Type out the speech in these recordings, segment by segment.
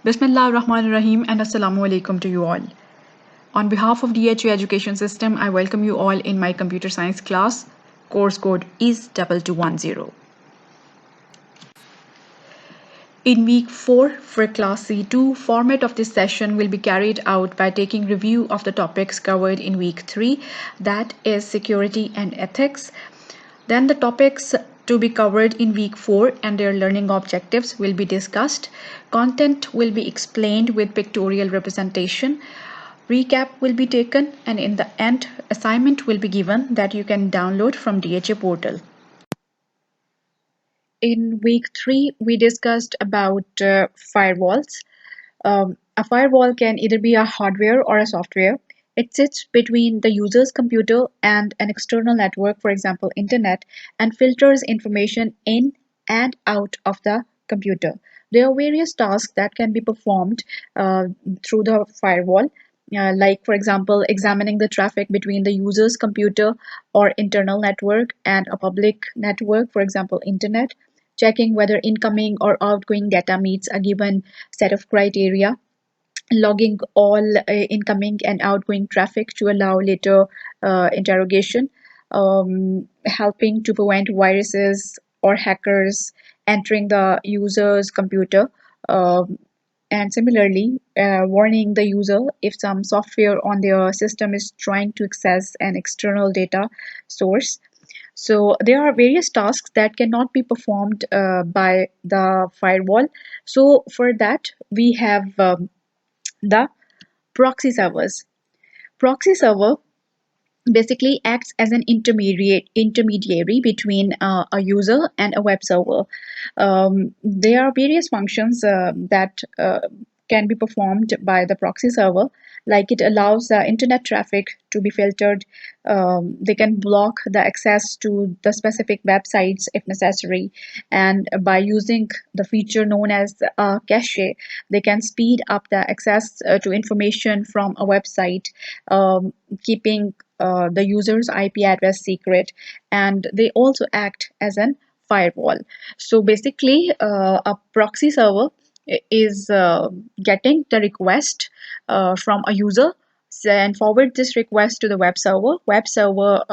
Bismillah ar-Rahman ar-Rahim and Assalamu alaikum to you all. On behalf of DHU Education System, I welcome you all in my computer science class. Course code is 2210. In week 4 for class C2, format of this session will be carried out by taking review of the topics covered in week 3, that is security and ethics. Then the topics to be covered in week 4 and their learning objectives will be discussed. Content will be explained with pictorial representation. Recap will be taken, and in the end, assignment will be given that you can download from DHA portal. In week 3, we discussed about firewalls. A firewall can either be a hardware or a software. It sits between the user's computer and an external network, for example, internet, and filters information in and out of the computer. There are various tasks that can be performed through the firewall. Like, for example, examining the traffic between the user's computer or internal network and a public network, for example, internet, checking whether incoming or outgoing data meets a given set of criteria, logging all incoming and outgoing traffic to allow later interrogation, helping to prevent viruses or hackers entering the user's computer, and similarly warning the user if some software on their system is trying to access an external data source. So there are various tasks that cannot be performed by the firewall. So for that, we have the proxy servers. Proxy server basically acts as an intermediary between a user and a web server. There are various functions that can be performed by the proxy server, like it allows the internet traffic to be filtered. They can block the access to the specific websites if necessary, and by using the feature known as cache, they can speed up the access to information from a website, keeping the user's IP address secret, and they also act as an firewall. So basically, a proxy server is getting the request from a user and forward this request to the web server. Web server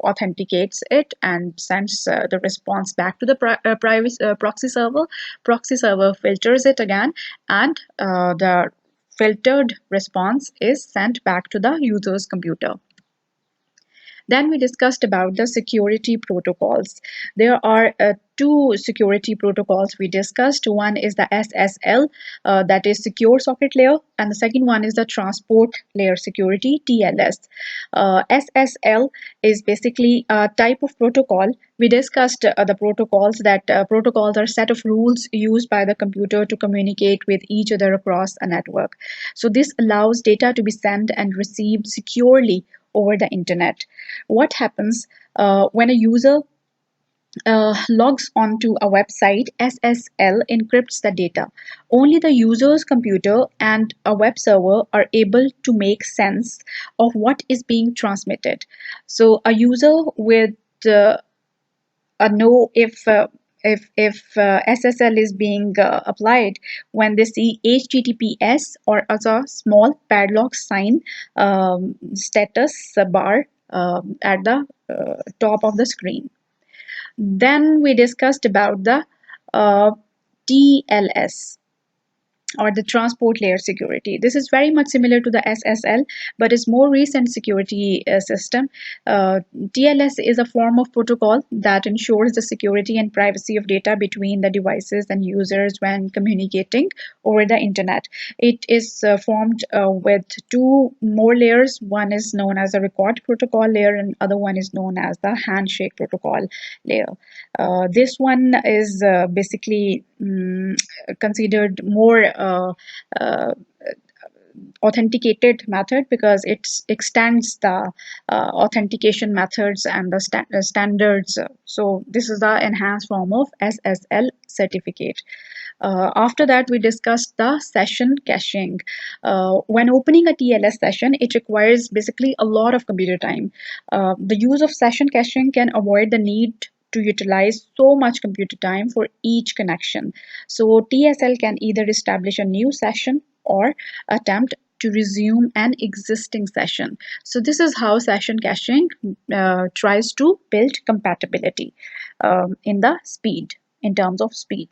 authenticates it and sends the response back to the proxy server. Proxy server filters it again, and the filtered response is sent back to the user's computer. Then we discussed about the security protocols. There are two security protocols we discussed. One is the SSL, that is secure socket layer, and the second one is the transport layer security, TLS. SSL is basically a type of protocol. We discussed the protocols, that protocols are a set of rules used by the computer to communicate with each other across a network. So this allows data to be sent and received securely over the internet. What happens when a user logs onto a website? SSL encrypts the data. Only the user's computer and a web server are able to make sense of what is being transmitted. So a user with a know if SSL is being applied when they see HTTPS or as a small padlock sign status bar at the top of the screen. Then we discussed about the TLS, or the transport layer security. This is very much similar to the SSL, but is more recent security system. TLS is a form of protocol that ensures the security and privacy of data between the devices and users when communicating over the internet. It is formed with two more layers. One is known as the record protocol layer, and other one is known as the handshake protocol layer. This one is basically considered more authenticated method because it extends the authentication methods and the standards. So this is the enhanced form of SSL certificate. After that, we discussed the session caching. When opening a TLS session, it requires basically a lot of computer time. The use of session caching can avoid the need to utilize so much computer time for each connection. So TSL can either establish a new session or attempt to resume an existing session. So this is how session caching tries to build compatibility in the speed, in terms of speed.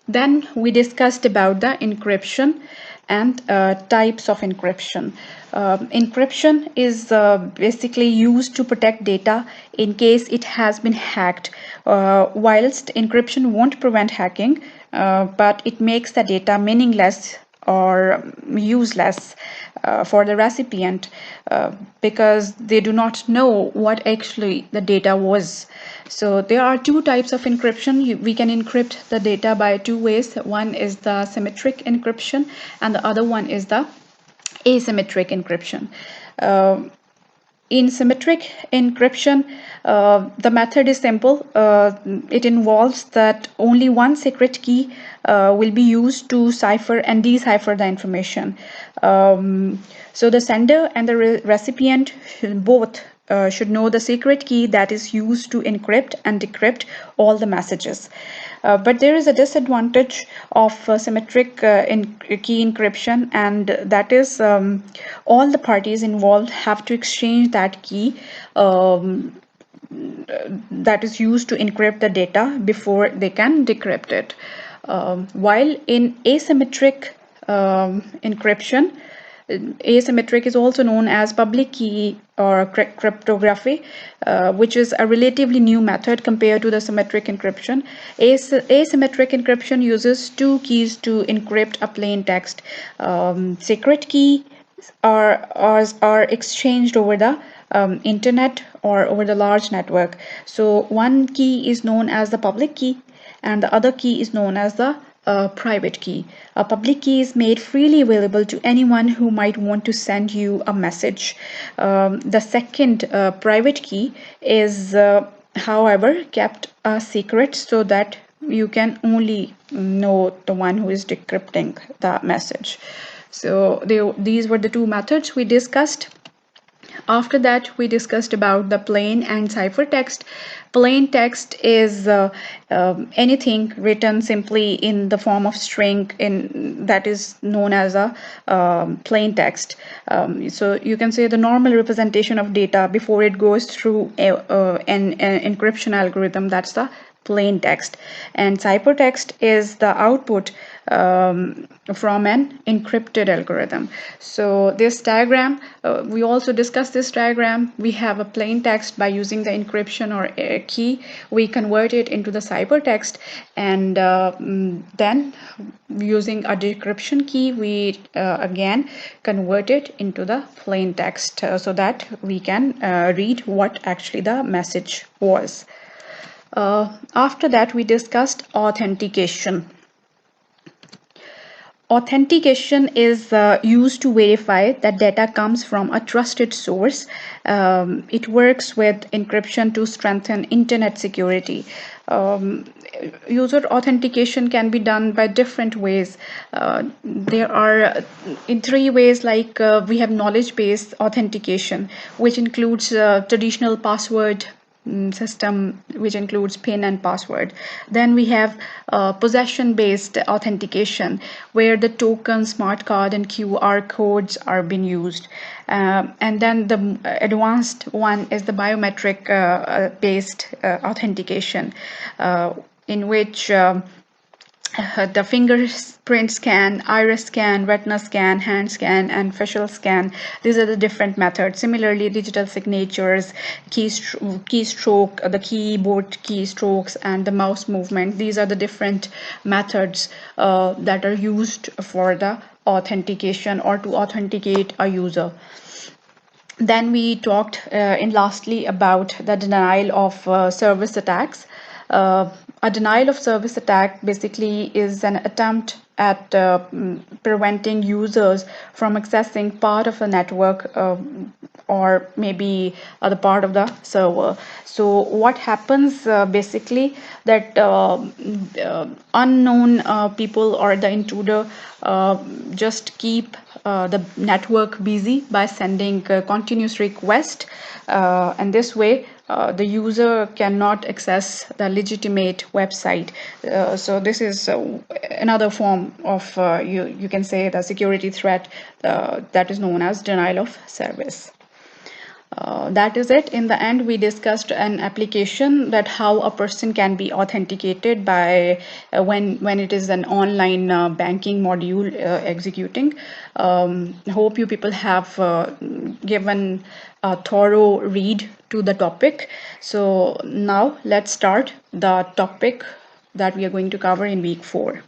Then we discussed about the encryption and types of encryption. Encryption is basically used to protect data in case it has been hacked. Whilst encryption won't prevent hacking, but it makes the data meaningless or useless for the recipient because they do not know what actually the data was. So there are two types of encryption. We can encrypt the data by two ways. One is the symmetric encryption and the other one is the asymmetric encryption. In symmetric encryption, the method is simple. It involves that only one secret key will be used to cipher and decipher the information. So the sender and the recipient both should know the secret key that is used to encrypt and decrypt all the messages. But there is a disadvantage of symmetric key encryption, and that is all the parties involved have to exchange that key that is used to encrypt the data before they can decrypt it. While in asymmetric encryption, asymmetric is also known as public key or cryptography, which is a relatively new method compared to the symmetric encryption. Asymmetric encryption uses two keys to encrypt a plain text. Secret key are exchanged over the internet or over the large network. So one key is known as the public key and the other key is known as the private key. A public key is made freely available to anyone who might want to send you a message. The second private key is, however, kept a secret so that you can only know the one who is decrypting the message. So these were the two methods we discussed. After that, we discussed about the plain and ciphertext. Plain text is anything written simply in the form of string that is known as a plain text. So you can say the normal representation of data before it goes through an encryption algorithm. That's the plain text, and ciphertext is the output from an encrypted algorithm. So this diagram, we also discussed this diagram. We have a plain text. By using the encryption or key, we convert it into the ciphertext, and then using a decryption key, we again convert it into the plain text so that we can read what actually the message was. After that, we discussed authentication. Authentication is used to verify that data comes from a trusted source. It works with encryption to strengthen internet security. User authentication can be done by different ways. There are in three ways, like we have knowledge-based authentication, which includes traditional password system, which includes PIN and password. Then we have possession-based authentication, where the token, smart card, and QR codes are being used. And then the advanced one is the biometric based authentication, in which the fingerprint scan, iris scan, retina scan, hand scan, and facial scan. These are the different methods. Similarly, digital signatures, keystroke, the keyboard keystrokes, and the mouse movement. These are the different methods that are used for the authentication or to authenticate a user. Then we talked lastly about the denial of service attacks. A denial of service attack basically is an attempt at preventing users from accessing part of the network or maybe other part of the server. So what happens basically that unknown people or the intruder just keep the network busy by sending continuous requests, and this way the user cannot access the legitimate website. So this is another form of you can say the security threat that is known as denial of service. That is it. In the end, we discussed an application that how a person can be authenticated by when it is an online banking module executing. Hope you people have given a thorough read to the topic. So now let's start the topic that we are going to cover in week 4.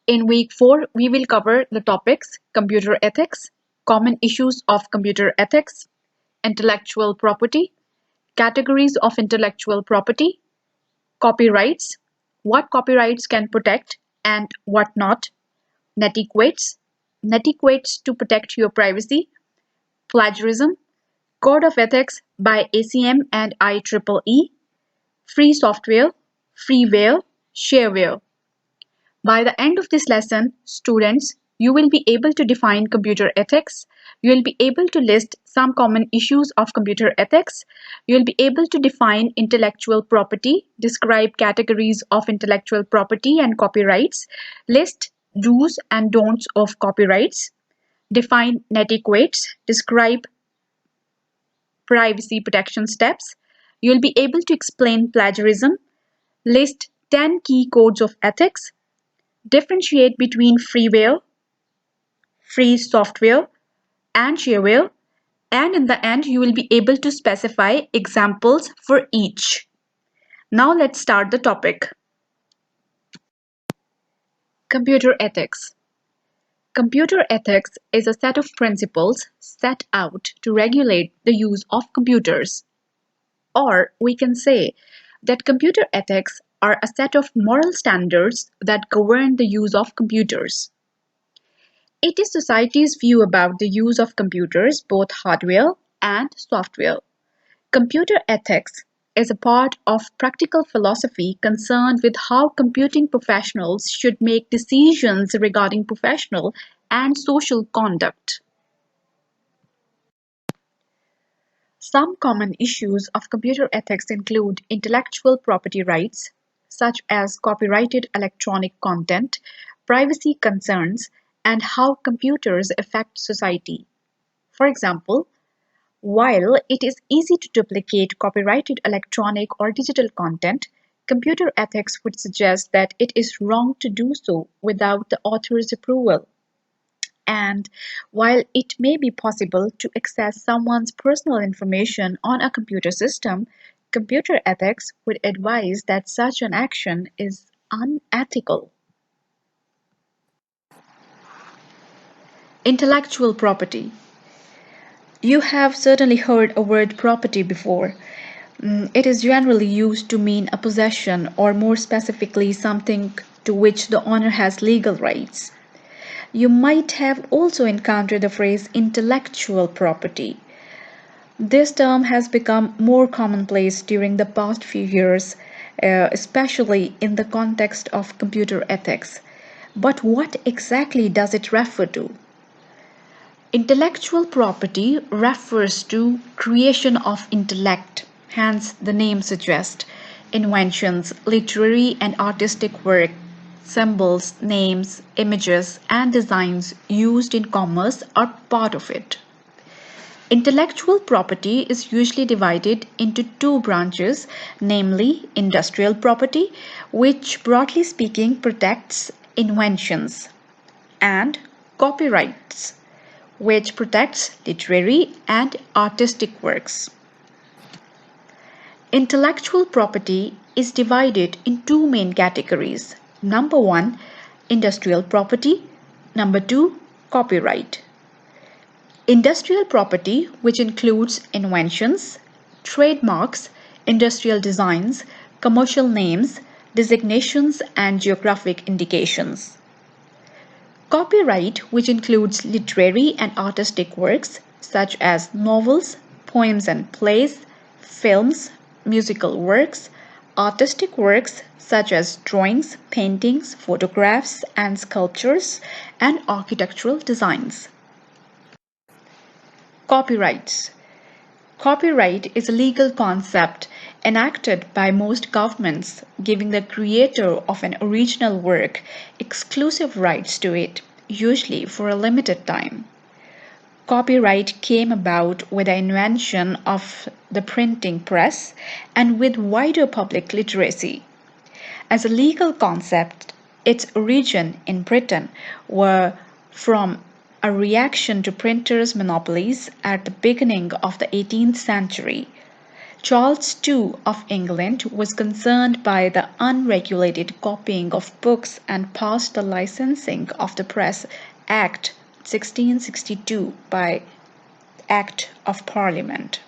In week 4, we will cover the topics computer ethics, common issues of computer ethics, intellectual property, categories of intellectual property, copyrights, what copyrights can protect and what not, netiquettes, netiquettes to protect your privacy, plagiarism, code of ethics by ACM and IEEE, free software, freeware, shareware. By the end of this lesson, students, you will be able to define computer ethics. You will be able to list some common issues of computer ethics. You will be able to define intellectual property, describe categories of intellectual property and copyrights, list do's and don'ts of copyrights, define netiquettes, describe privacy protection steps. You will be able to explain plagiarism, list 10 key codes of ethics, differentiate between freeware, free software, and shareware, and in the end you will be able to specify examples for each. Now let's start the topic. Computer ethics. Computer ethics is a set of principles set out to regulate the use of computers. Or we can say that computer ethics are a set of moral standards that govern the use of computers. It is society's view about the use of computers, both hardware and software. Computer ethics is a part of practical philosophy concerned with how computing professionals should make decisions regarding professional and social conduct. Some common issues of computer ethics include intellectual property rights, such as copyrighted electronic content, privacy concerns, and how computers affect society. For example, while it is easy to duplicate copyrighted electronic or digital content, computer ethics would suggest that it is wrong to do so without the author's approval. And while it may be possible to access someone's personal information on a computer system, computer ethics would advise that such an action is unethical. Intellectual property. You have certainly heard a word property before. It is generally used to mean a possession or more specifically something to which the owner has legal rights. You might have also encountered the phrase intellectual property. This term has become more commonplace during the past few years, especially in the context of computer ethics. But what exactly does it refer to? Intellectual property refers to creation of intellect, hence the name suggests. Inventions, literary and artistic work, symbols, names, images, and designs used in commerce are part of it. Intellectual property is usually divided into two branches, namely industrial property, which broadly speaking protects inventions, and copyrights, which protects literary and artistic works. Intellectual property is divided in two main categories. Number 1, industrial property. Number 2, copyright. Industrial property, which includes inventions, trademarks, industrial designs, commercial names, designations, and geographic indications. Copyright, which includes literary and artistic works such as novels, poems and plays, films, musical works, artistic works such as drawings, paintings, photographs, and sculptures, and architectural designs. Copyrights. Copyright is a legal concept enacted by most governments, giving the creator of an original work exclusive rights to it, usually for a limited time. Copyright came about with the invention of the printing press and with wider public literacy. As a legal concept, its origin in Britain were from a reaction to printers' monopolies at the beginning of the 18th century. Charles II of England was concerned by the unregulated copying of books and passed the Licensing of the Press Act 1662 by Act of Parliament.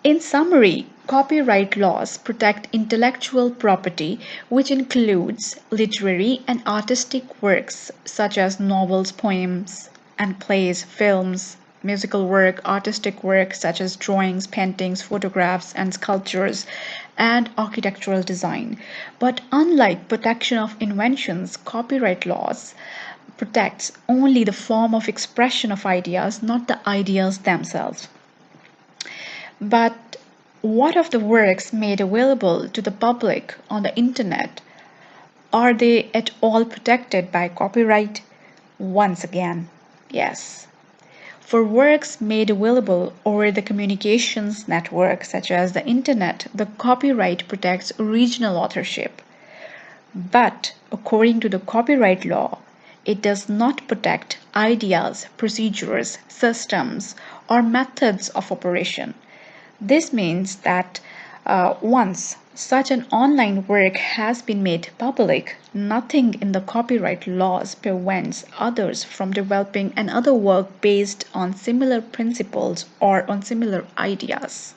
In summary, copyright laws protect intellectual property, which includes literary and artistic works such as novels, poems, and plays, films, musical work, artistic work such as drawings, paintings, photographs, and sculptures, and architectural design. But unlike protection of inventions, copyright laws protects only the form of expression of ideas, not the ideas themselves. But what of the works made available to the public on the internet? Are they at all protected by copyright? Once again, yes. For works made available over the communications network, such as the internet, the copyright protects original authorship. But according to the copyright law, it does not protect ideas, procedures, systems, or methods of operation. This means that once such an online work has been made public, nothing in the copyright laws prevents others from developing another work based on similar principles or on similar ideas.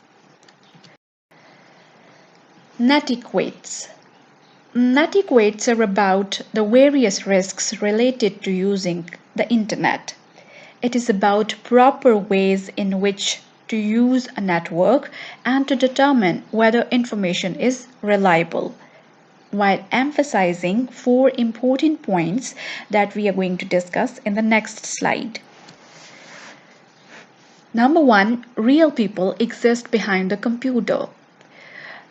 Netiquettes. Netiquettes are about the various risks related to using the internet. It is about proper ways in which to use a network and to determine whether information is reliable, while emphasizing four important points that we are going to discuss in the next slide. Number one, real people exist behind the computer.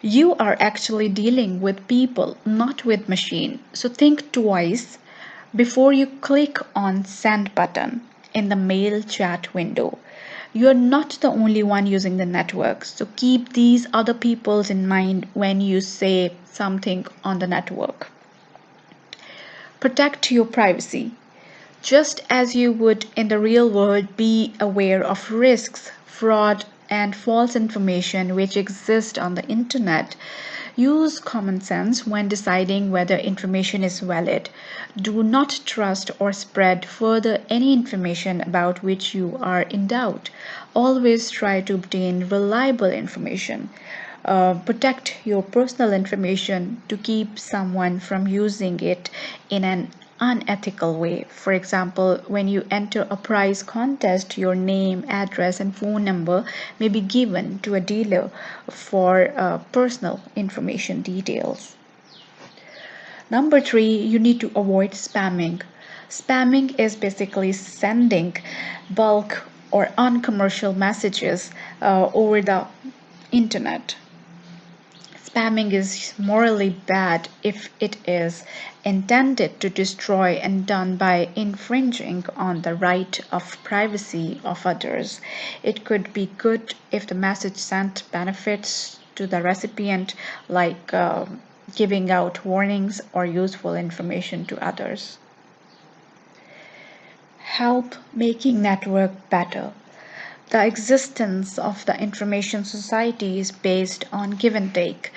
You are actually dealing with people, not with machine. So think twice before you click on send button in the mail chat window. You are not the only one using the network. So keep these other peoples in mind when you say something on the network. Protect your privacy. Just as you would in the real world, be aware of risks, fraud, and false information which exist on the internet. Use common sense when deciding whether information is valid. Do not trust or spread further any information about which you are in doubt. Always try to obtain reliable information. Protect your personal information to keep someone from using it in an unethical way. For example, when you enter a prize contest, your name, address, and phone number may be given to a dealer for personal information details. Number three, you need to avoid spamming. Spamming is basically sending bulk or uncommercial messages over the internet. Spamming is morally bad if it is intended to destroy and done by infringing on the right of privacy of others. It could be good if the message sent benefits to the recipient, like giving out warnings or useful information to others. Help making network better. The existence of the information society is based on give and take.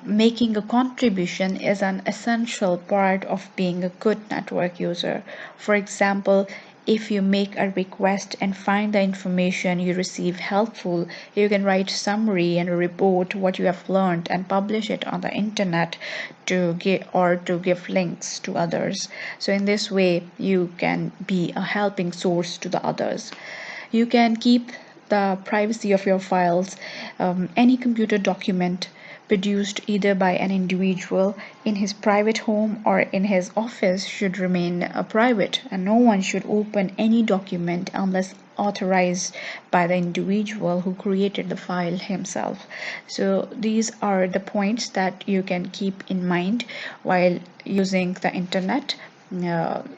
Making a contribution is an essential part of being a good network user. For example, if you make a request and find the information you receive helpful, you can write summary and report what you have learned and publish it on the internet to give links to others. So in this way, you can be a helping source to the others. You can keep the privacy of your files. Any computer document produced either by an individual in his private home or in his office should remain private, and no one should open any document unless authorized by the individual who created the file himself. So these are the points that you can keep in mind while using the internet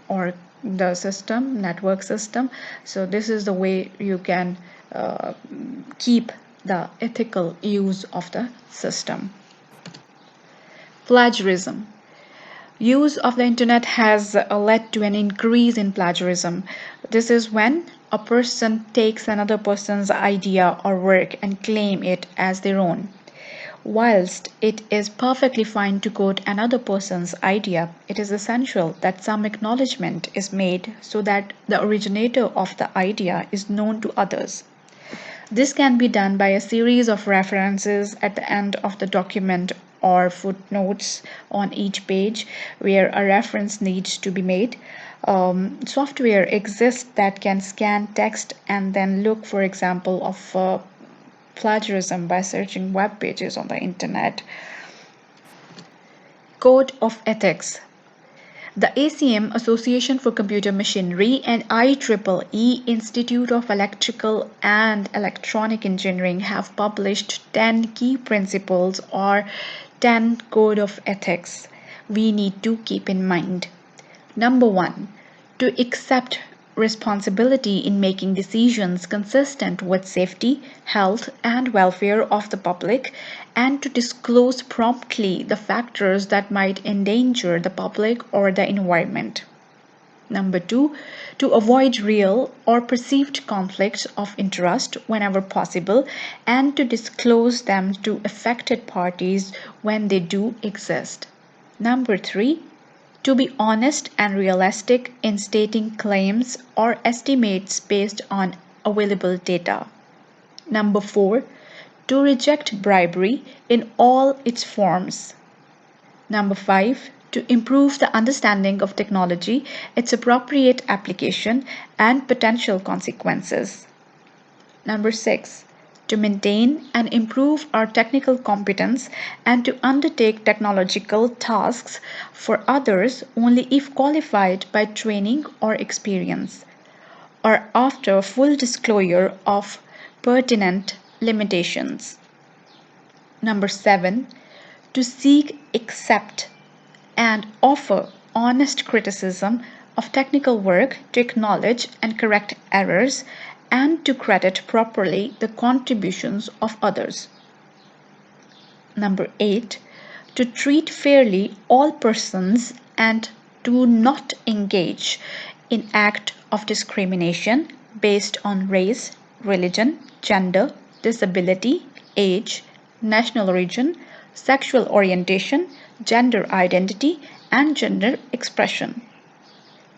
or the network system. So this is the way you can keep the ethical use of the system. Plagiarism. Use of the internet has led to an increase in plagiarism. This is when a person takes another person's idea or work and claim it as their own. Whilst it is perfectly fine to quote another person's idea, it is essential that some acknowledgement is made so that the originator of the idea is known to others. This can be done by a series of references at the end of the document or footnotes on each page where a reference needs to be made. Software exists that can scan text and then look for example of plagiarism by searching web pages on the internet. Code of Ethics. The ACM, Association for Computer Machinery, and IEEE, Institute of Electrical and Electronic Engineering, have published 10 key principles or 10 code of ethics we need to keep in mind. Number 1, to accept responsibility in making decisions consistent with safety, health, and welfare of the public, and to disclose promptly the factors that might endanger the public or the environment. Number 2, to avoid real or perceived conflicts of interest whenever possible, and to disclose them to affected parties when they do exist. Number 3, to be honest and realistic in stating claims or estimates based on available data. Number 4, to reject bribery in all its forms. Number 5, to improve the understanding of technology, its appropriate application, and potential consequences. Number 6, to maintain and improve our technical competence and to undertake technological tasks for others only if qualified by training or experience, or after full disclosure of pertinent limitations. Number 7, to seek, accept, and offer honest criticism of technical work, to acknowledge and correct errors, and to credit properly the contributions of others. Number 8, to treat fairly all persons and to not engage in act of discrimination based on race, religion, gender, disability, age, national origin, sexual orientation, gender identity, and gender expression.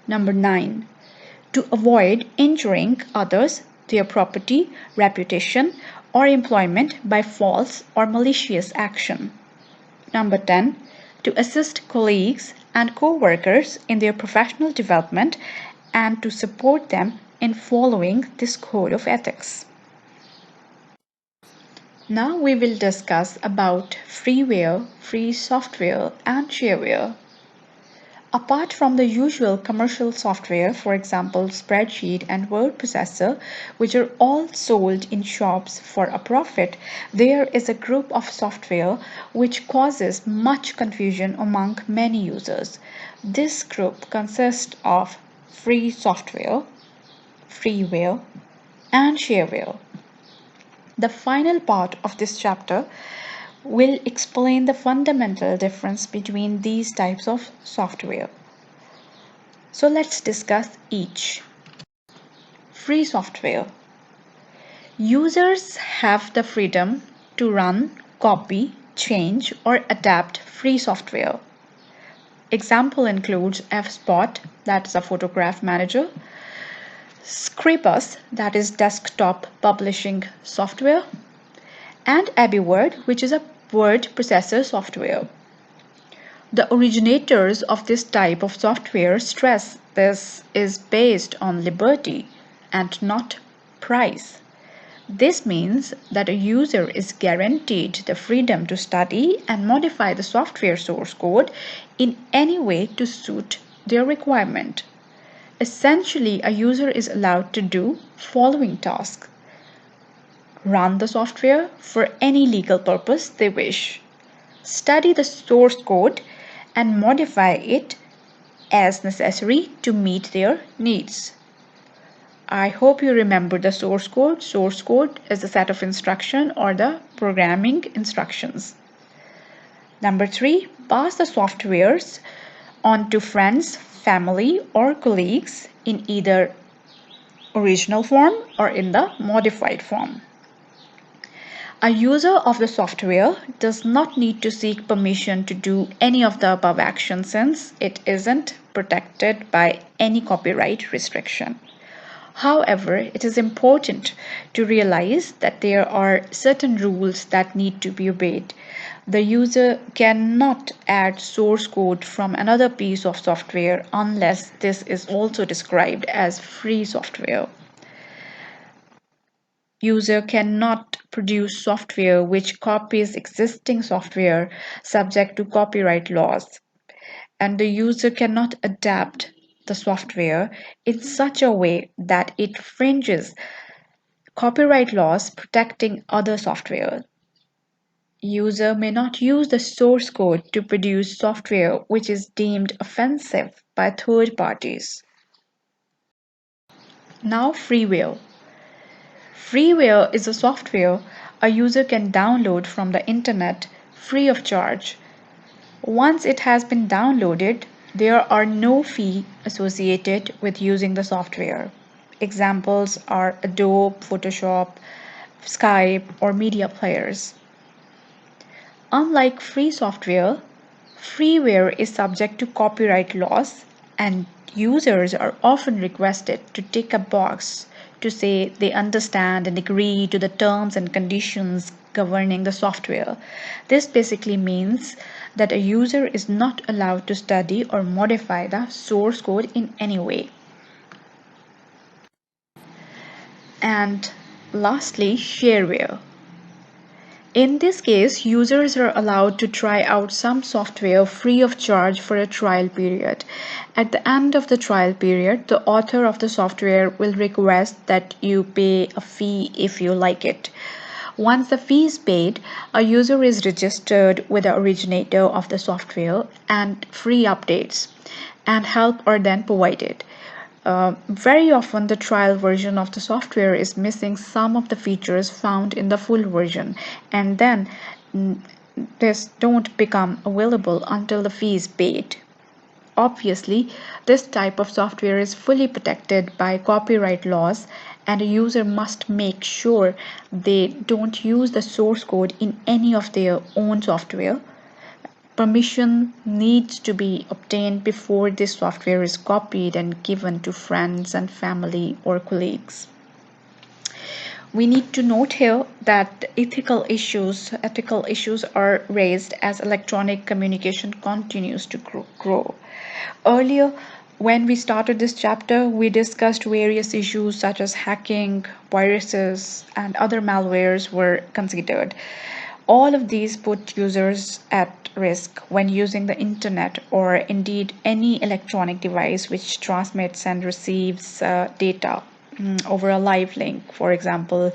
Number 9, to avoid injuring others, their property, reputation, or employment by false or malicious action. Number 10, to assist colleagues and co-workers in their professional development and to support them in following this code of ethics. Now we will discuss about freeware, free software, and shareware. Apart from the usual commercial software, for example spreadsheet and word processor, which are all sold in shops for a profit, there is a group of software which causes much confusion among many users. This group consists of free software, freeware, and shareware. The final part of this chapter will explain the fundamental difference between these types of software. So let's discuss each. Free software. Users have the freedom to run, copy, change, or adapt free software. Example includes FSpot, that is a photograph manager, Scrapus, that is desktop publishing software, and AbiWord, which is a word processor software. The originators of this type of software stress this is based on liberty and not price. This means that a user is guaranteed the freedom to study and modify the software source code in any way to suit their requirement. Essentially, a user is allowed to do following tasks: run the software for any legal purpose they wish, study the source code, and modify it as necessary to meet their needs. I hope you remember the source code. Source code is a set of instruction or the programming instructions. Number 3, pass the softwares on to friends, family, or colleagues in either original form or in the modified form. A user of the software does not need to seek permission to do any of the above actions since it isn't protected by any copyright restriction. However, it is important to realize that there are certain rules that need to be obeyed. The user cannot add source code from another piece of software unless this is also described as free software. User cannot produce software which copies existing software subject to copyright laws, and the user cannot adapt the software in such a way that it infringes copyright laws protecting other software. User may not use the source code to produce software which is deemed offensive by third parties. Now, freeware. Freeware is a software a user can download from the internet free of charge. Once it has been downloaded, there are no fees associated with using the software. Examples are Adobe, Photoshop, Skype, or media players. Unlike free software, freeware is subject to copyright laws, and users are often requested to tick a box to say they understand and agree to the terms and conditions governing the software. This basically means that a user is not allowed to study or modify the source code in any way. And lastly, shareware. In this case, users are allowed to try out some software free of charge for a trial period. At the end of the trial period, the author of the software will request that you pay a fee if you like it. Once the fee is paid, a user is registered with the originator of the software, and free updates and help are then provided. Very often the trial version of the software is missing some of the features found in the full version, and then this don't become available until the fee is paid. Obviously, this type of software is fully protected by copyright laws, and a user must make sure they don't use the source code in any of their own software. Permission needs to be obtained before this software is copied and given to friends and family or colleagues. We need to note here that ethical issues are raised as electronic communication continues to grow. Earlier, when we started this chapter, we discussed various issues such as hacking, viruses, and other malwares were considered. All of these put users at risk when using the internet or indeed any electronic device which transmits and receives data over a live link, for example,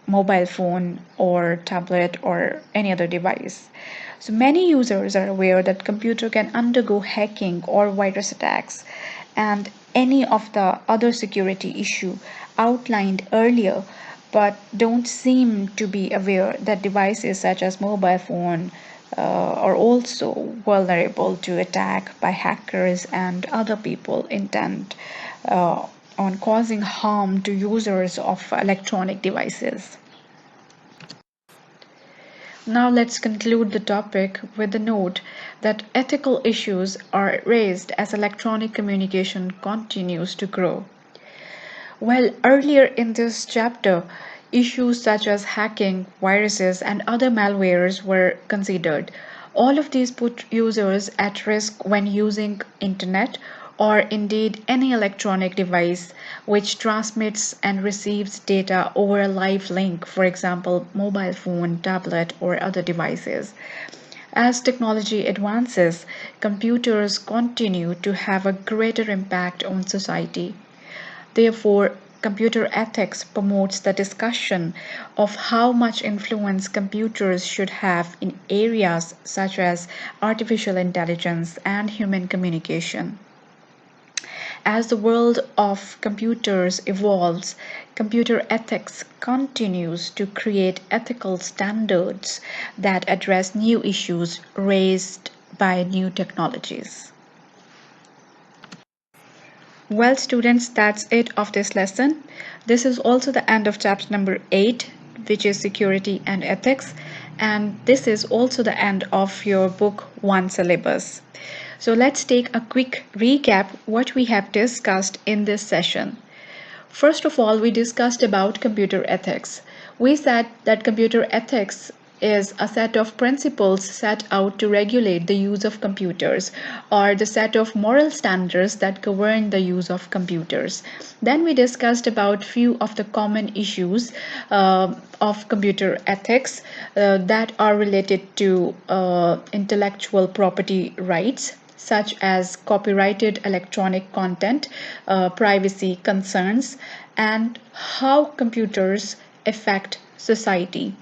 mobile phone or tablet or any other device. So many users are aware that computer can undergo hacking or virus attacks, and any of the other security issue outlined earlier, but don't seem to be aware that devices such as mobile phone are also vulnerable to attack by hackers and other people intent on causing harm to users of electronic devices. Now let's conclude the topic with the note that ethical issues are raised as electronic communication continues to grow. Well, earlier in this chapter, issues such as hacking, viruses, and other malwares were considered. All of these put users at risk when using internet or indeed any electronic device which transmits and receives data over a live link, for example, mobile phone, tablet, or other devices. As technology advances, computers continue to have a greater impact on society. Therefore, computer ethics promotes the discussion of how much influence computers should have in areas such as artificial intelligence and human communication. As the world of computers evolves, computer ethics continues to create ethical standards that address new issues raised by new technologies. Well, students, that's it of this lesson. This is also the end of chapter number 8, which is security and ethics. And this is also the end of your book 1 syllabus. So let's take a quick recap what we have discussed in this session. First of all, we discussed about computer ethics. We said that computer ethics is a set of principles set out to regulate the use of computers, or the set of moral standards that govern the use of computers. Then we discussed about few of the common issues of computer ethics that are related to intellectual property rights, such as copyrighted electronic content, privacy concerns, and how computers affect society.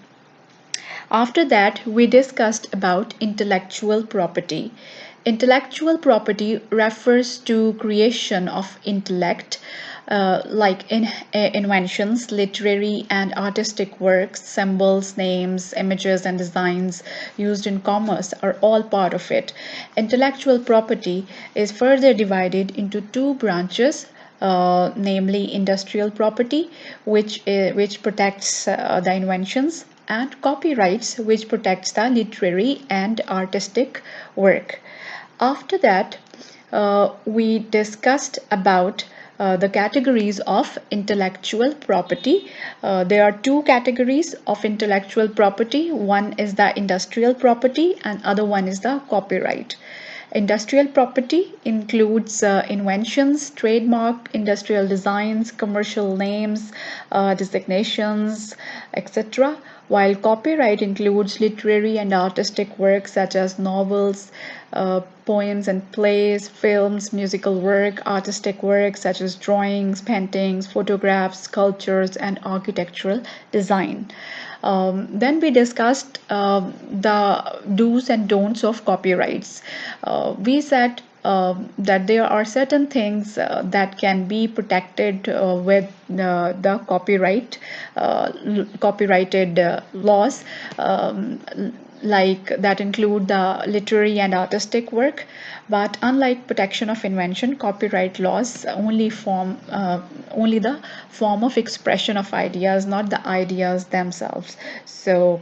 After that, we discussed about intellectual property. Intellectual property refers to creation of intellect, like inventions, literary and artistic works, symbols, names, images, and designs used in commerce are all part of it. Intellectual property is further divided into two branches, namely industrial property, which protects the inventions, and copyrights, which protects the literary and artistic work. After that, we discussed about the categories of intellectual property. There are two categories of intellectual property. One is the industrial property and other one is the copyright. Industrial property includes inventions, trademark, industrial designs, commercial names, designations, etc. While copyright includes literary and artistic works such as novels, poems and plays, films, musical work, artistic works such as drawings, paintings, photographs, sculptures, and architectural design. Then we discussed the do's and don'ts of copyrights. We said that there are certain things that can be protected with the copyrighted laws, like that include the literary and artistic work. But unlike protection of invention, copyright laws only the form of expression of ideas, not the ideas themselves. So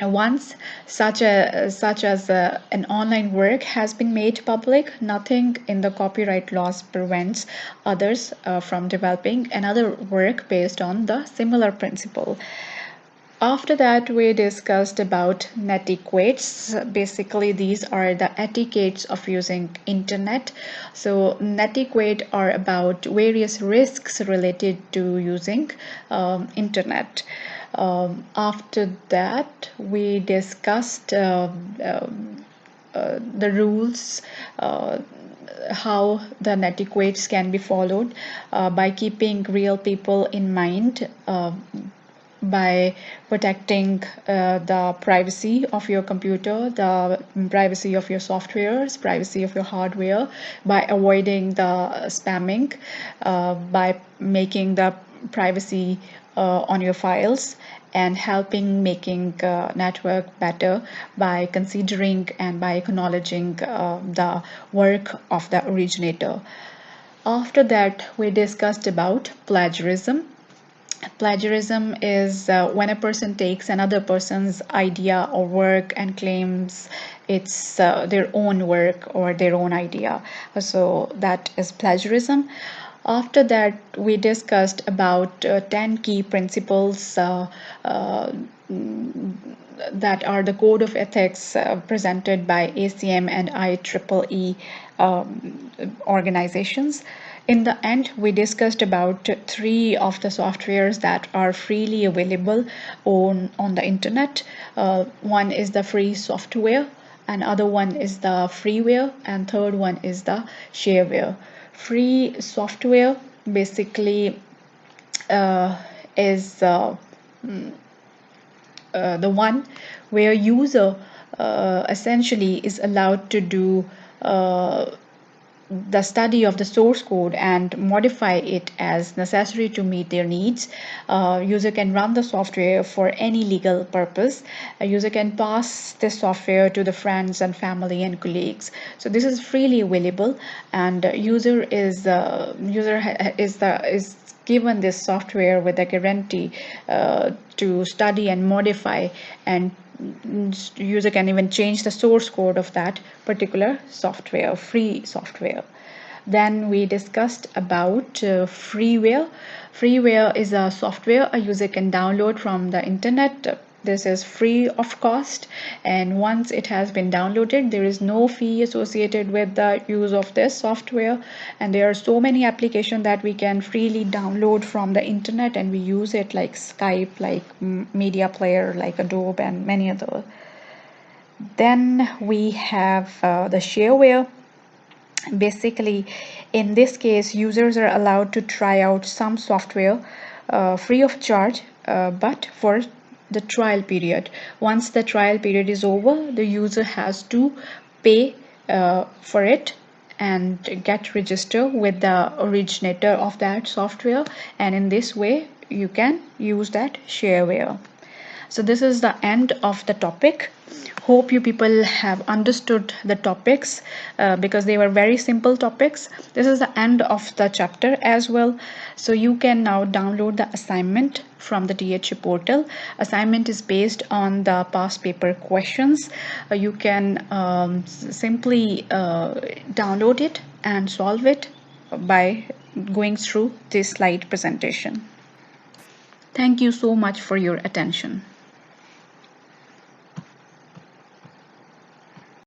once such as an online work has been made public, nothing in the copyright laws prevents others from developing another work based on the similar principle. After that, we discussed about netiquettes. Basically, these are the etiquettes of using internet. So netiquette are about various risks related to using internet. After that, we discussed the rules, how the netiquettes can be followed by keeping real people in mind, by protecting the privacy of your computer, the privacy of your softwares, privacy of your hardware, by avoiding the spamming, by making the privacy on your files, and helping making network better by considering and by acknowledging the work of the originator. After that, we discussed about plagiarism. Plagiarism is when a person takes another person's idea or work and claims it's their own work or their own idea. So that is plagiarism. After that, we discussed about 10 key principles uh, that are the code of ethics presented by ACM and IEEE organizations. In the end, we discussed about 3 of the softwares that are freely available on the internet. One is the free software, another one is the freeware, and third one is the shareware. Free software basically is the one where user essentially is allowed to do uh, the study of the source code and modify it as necessary to meet their needs. User can run the software for any legal purpose. A user can pass this software to the friends and family and colleagues. So this is freely available, and user is given this software with a guarantee to study and modify, and user can even change the source code of that particular software, free software. Then we discussed about freeware. Freeware is a software a user can download from the internet. This is free of cost, and once it has been downloaded, there is no fee associated with the use of this software. And there are so many applications that we can freely download from the internet, and we use it like Skype, like media player, like Adobe, and many other. Then we have the shareware. Basically, in this case, users are allowed to try out some software free of charge, but for the trial period. Once the trial period is over, the user has to pay for it and get registered with the originator of that software, and in this way you can use that shareware. So this is the end of the topic. Hope you people have understood the topics because they were very simple topics. This is the end of the chapter as well. So you can now download the assignment from the THA portal. Assignment is based on the past paper questions. You can simply download it and solve it by going through this slide presentation. Thank you so much for your attention.